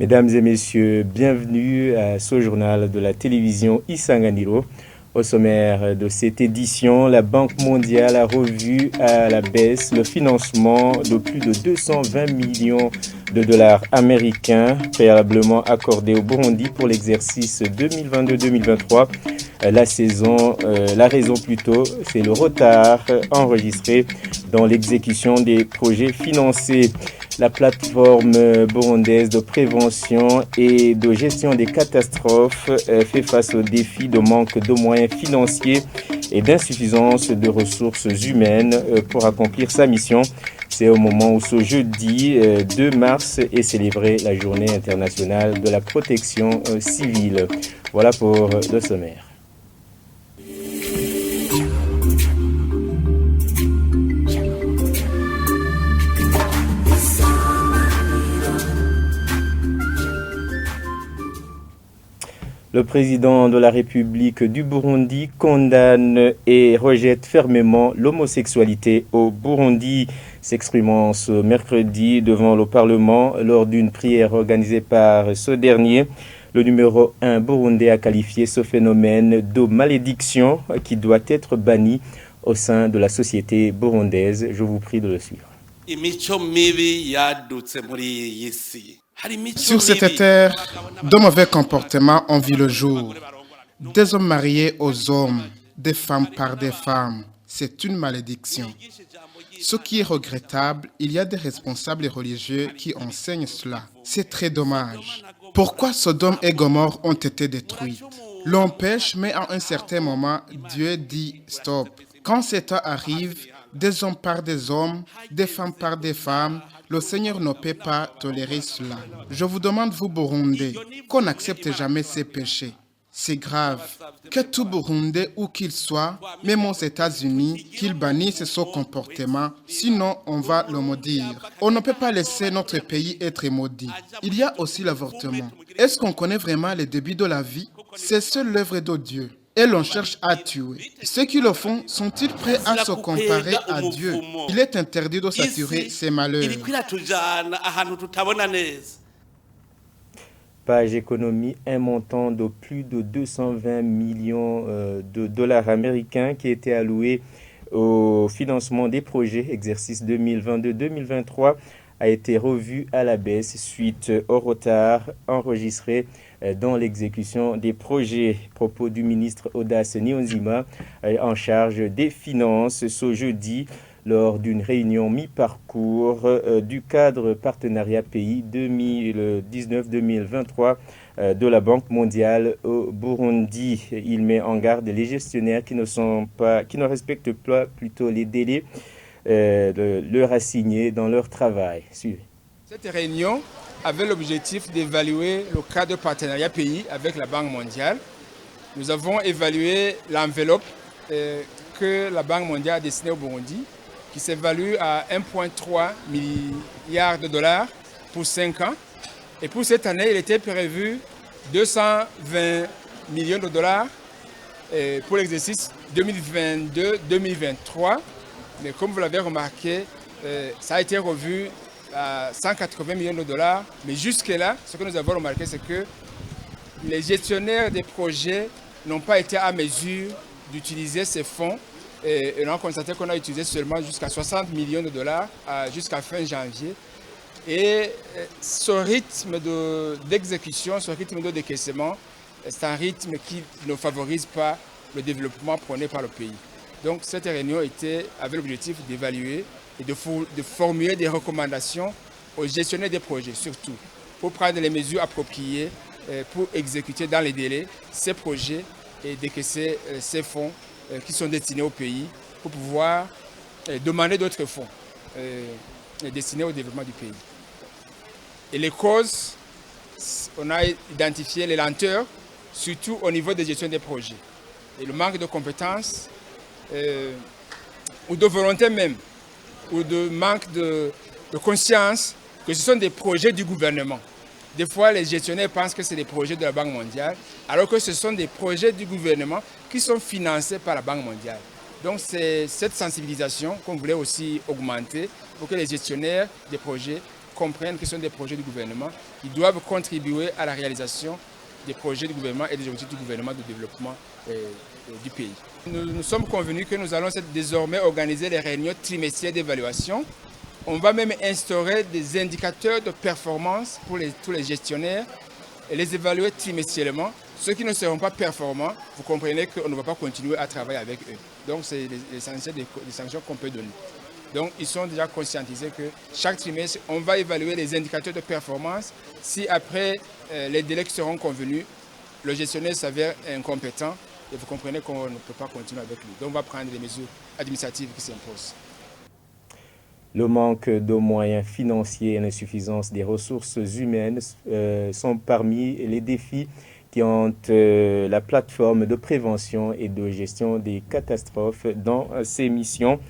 Mesdames et messieurs, bienvenue à ce journal de la télévision Isanganiro. Au sommaire de cette édition, la Banque mondiale a revu à la baisse le financement de plus de 220 millions de dollars américains préalablement accordés au Burundi pour l'exercice 2022-2023. La raison plutôt, c'est le retard enregistré dans l'exécution des projets financés. La plateforme burundaise de prévention et de gestion des catastrophes fait face au défi de manque de moyens financiers et d'insuffisance de ressources humaines pour accomplir sa mission. C'est au moment où ce jeudi 2 mars est célébrée la journée internationale de la protection civile. Voilà pour le sommaire. Le président de la République du Burundi condamne et rejette fermement l'homosexualité au Burundi. S'exprimant ce mercredi devant le Parlement lors d'une prière organisée par ce dernier, le numéro 1 burundais a qualifié ce phénomène de malédiction qui doit être banni au sein de la société burundaise. Je vous prie de le suivre. Sur cette terre, de mauvais comportements ont vu le jour. Des hommes mariés aux hommes, des femmes par des femmes. C'est une malédiction. Ce qui est regrettable, il y a des responsables religieux qui enseignent cela. C'est très dommage. Pourquoi Sodome et Gomorrhe ont été détruites? L'on pêche, mais à un certain moment, Dieu dit stop. Quand cet temps arrive, des hommes par des hommes, des femmes par des femmes, le Seigneur ne peut pas tolérer cela. Je vous demande, vous Burundais, qu'on n'accepte jamais ces péchés. C'est grave. Que tout Burundais, où qu'il soit, même aux États-Unis, qu'il bannisse ce comportement, sinon on va le maudire. On ne peut pas laisser notre pays être maudit. Il y a aussi l'avortement. Est-ce qu'on connaît vraiment les débuts de la vie? C'est seule l'œuvre de Dieu. Et l'on cherche à tuer. Ceux qui le font, sont-ils prêts à se comparer à Dieu? Il est interdit de saturer ces malheurs. Page économie, un montant de plus de 220 millions de dollars américains qui était alloué au financement des projets exercice 2022-2023 a été revu à la baisse suite au retard enregistré dans l'exécution des projets. Propos du ministre Audace Niyonzima en charge des finances ce jeudi lors d'une réunion mi-parcours du cadre partenariat pays 2019-2023 de la Banque mondiale au Burundi. Il met en garde les gestionnaires qui ne respectent pas plutôt les délais leur assigné dans leur travail. Suivez. Cette réunion avait l'objectif d'évaluer le cadre de partenariat pays avec la Banque mondiale. Nous avons évalué l'enveloppe que la Banque mondiale a destinée au Burundi, qui s'évalue à 1,3 milliard de dollars pour 5 ans. Et pour cette année, il était prévu 220 millions de dollars pour l'exercice 2022-2023. Mais comme vous l'avez remarqué, ça a été revu à 180 millions de dollars. Mais jusque-là, ce que nous avons remarqué, c'est que les gestionnaires des projets n'ont pas été à mesure d'utiliser ces fonds. Et on a constaté qu'on a utilisé seulement jusqu'à 60 millions de dollars jusqu'à fin janvier. Et ce rythme d'exécution, ce rythme de décaissement, c'est un rythme qui ne favorise pas le développement prôné par le pays. Donc cette réunion avait l'objectif d'évaluer et de formuler des recommandations aux gestionnaires des projets, surtout, pour prendre les mesures appropriées pour exécuter dans les délais ces projets et décaisser ces fonds qui sont destinés au pays pour pouvoir demander d'autres fonds destinés au développement du pays. Et les causes, on a identifié les lenteurs, surtout au niveau de gestion des projets. Et le manque de compétences, ou de volonté même, ou de manque de conscience que ce sont des projets du gouvernement. Des fois, les gestionnaires pensent que c'est des projets de la Banque mondiale, alors que ce sont des projets du gouvernement qui sont financés par la Banque mondiale. Donc, c'est cette sensibilisation qu'on voulait aussi augmenter pour que les gestionnaires des projets comprennent que ce sont des projets du gouvernement. Ils doivent contribuer à la réalisation des projets du gouvernement et des objectifs du gouvernement de développement du pays. Nous sommes convenus que nous allons désormais organiser les réunions trimestrielles d'évaluation. On va même instaurer des indicateurs de performance pour tous les gestionnaires et les évaluer trimestriellement. Ceux qui ne seront pas performants, vous comprenez qu'on ne va pas continuer à travailler avec eux. Donc c'est l'essentiel des sanctions qu'on peut donner. Donc ils sont déjà conscientisés que chaque trimestre, on va évaluer les indicateurs de performance. Si après les délais qui seront convenus, le gestionnaire s'avère incompétent, et vous comprenez qu'on ne peut pas continuer avec lui. Donc on va prendre les mesures administratives qui s'imposent. Le manque de moyens financiers et l'insuffisance des ressources humaines sont parmi les défis qui hantent la plateforme de prévention et de gestion des catastrophes dans ses missions.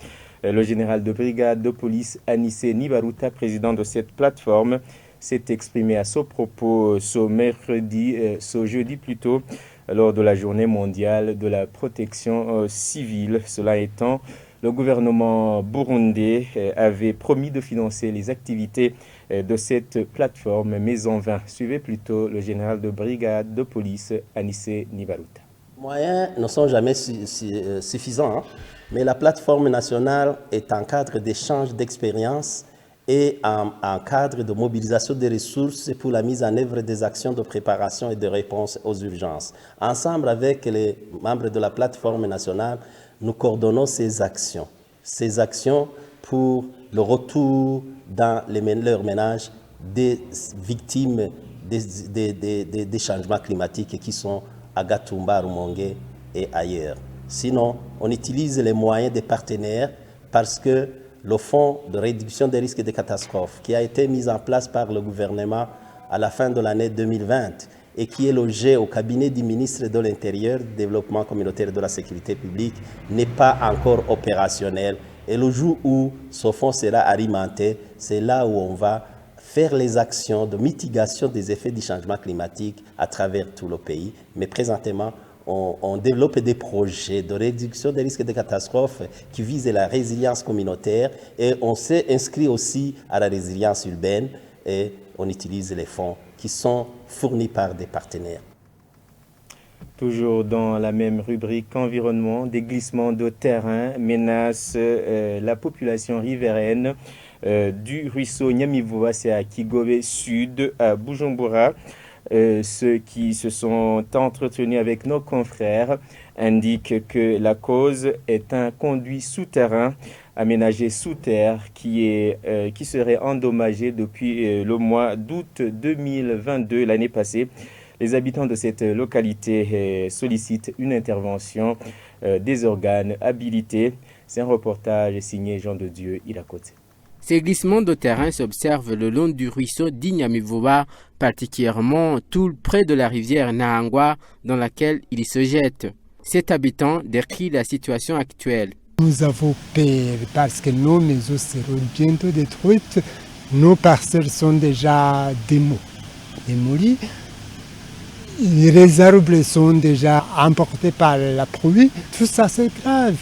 Le général de brigade de police Anissé Nibaruta, président de cette plateforme, s'est exprimé à ce propos ce jeudi plutôt, lors de la journée mondiale de la protection civile. Cela étant, le gouvernement burundais avait promis de financer les activités de cette plateforme, mais en vain. Suivez plutôt le général de brigade de police Anissé Nibaruta. Les moyens ne sont jamais suffisants, mais la plateforme nationale est un cadre d'échange d'expériences et un cadre de mobilisation des ressources pour la mise en œuvre des actions de préparation et de réponse aux urgences. Ensemble avec les membres de la plateforme nationale, nous coordonnons ces actions pour le retour dans leurs ménages des victimes des changements climatiques qui sont à Gatumba, Rumongue et ailleurs. Sinon, on utilise les moyens des partenaires parce que le fonds de réduction des risques et des catastrophes qui a été mis en place par le gouvernement à la fin de l'année 2020 et qui est logé au cabinet du ministre de l'Intérieur, du Développement communautaire et de la Sécurité publique, n'est pas encore opérationnel. Et le jour où ce fonds sera alimenté, c'est là où on va faire les actions de mitigation des effets du changement climatique à travers tout le pays. Mais présentement, on développe des projets de réduction des risques de catastrophes qui visent la résilience communautaire et on s'est inscrit aussi à la résilience urbaine et on utilise les fonds qui sont fournis par des partenaires. Toujours dans la même rubrique environnement, des glissements de terrain menacent la population riveraine du ruisseau Nyamivoa, c'est à Kigobe Sud, à Bujumbura. Ceux qui se sont entretenus avec nos confrères indiquent que la cause est un conduit souterrain aménagé sous terre qui serait endommagé depuis le mois d'août 2022, l'année passée. Les habitants de cette localité sollicitent une intervention des organes habilités. C'est un reportage signé Jean de Dieu Irakote. Ces glissements de terrain s'observent le long du ruisseau d'Inyamivoa, particulièrement tout près de la rivière Nahangwa dans laquelle il se jette. Cet habitant décrit la situation actuelle. Nous avons peur parce que nos maisons seront bientôt détruites. Nos parcelles sont déjà démolies. Les arbres sont déjà emportés par la pluie. Tout ça, c'est grave.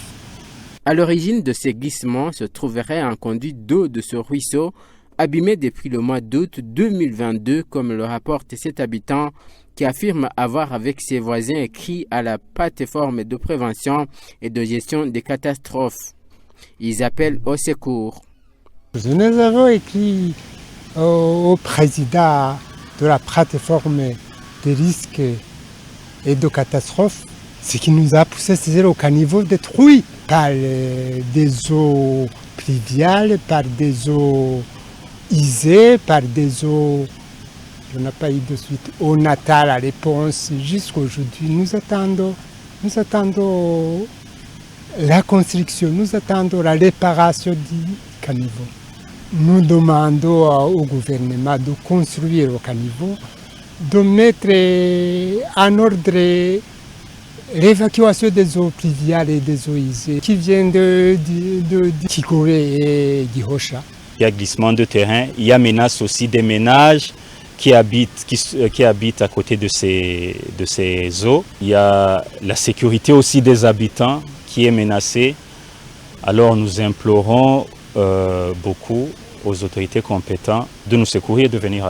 À l'origine de ces glissements se trouverait un conduit d'eau de ce ruisseau, abîmé depuis le mois d'août 2022, comme le rapporte cet habitant qui affirme avoir avec ses voisins écrit à la plateforme de prévention et de gestion des catastrophes. Ils appellent au secours. Nous avons écrit au président de la plateforme des risques et de catastrophes. Ce qui nous a poussé, c'est le caniveau détruit par des eaux pluviales, par des eaux isées, par des eaux... On n'a pas eu de suite. On attend la réponse jusqu'à aujourd'hui. Nous attendons la construction, nous attendons la réparation du caniveau. Nous demandons au gouvernement de construire le caniveau, de mettre en ordre l'évacuation des eaux pluviales et des eaux isées qui viennent de Kigobe et Gihosha. Il y a glissement de terrain, il y a menace aussi des ménages qui habitent à côté de ces eaux. Il y a la sécurité aussi des habitants qui est menacée. Alors nous implorons beaucoup aux autorités compétentes de nous secourir et de venir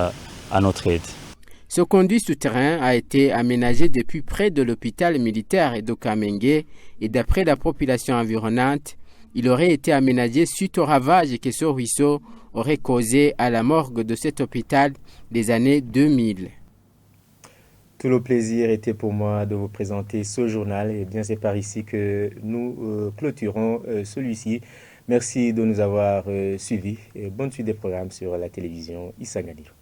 à notre aide. Ce conduit souterrain a été aménagé depuis près de l'hôpital militaire d'Okamenge et d'après la population environnante, il aurait été aménagé suite au ravage que ce ruisseau aurait causé à la morgue de cet hôpital des années 2000. Tout le plaisir était pour moi de vous présenter ce journal et bien c'est par ici que nous clôturons celui-ci. Merci de nous avoir suivis et bonne suite des programmes sur la télévision Isanganiro.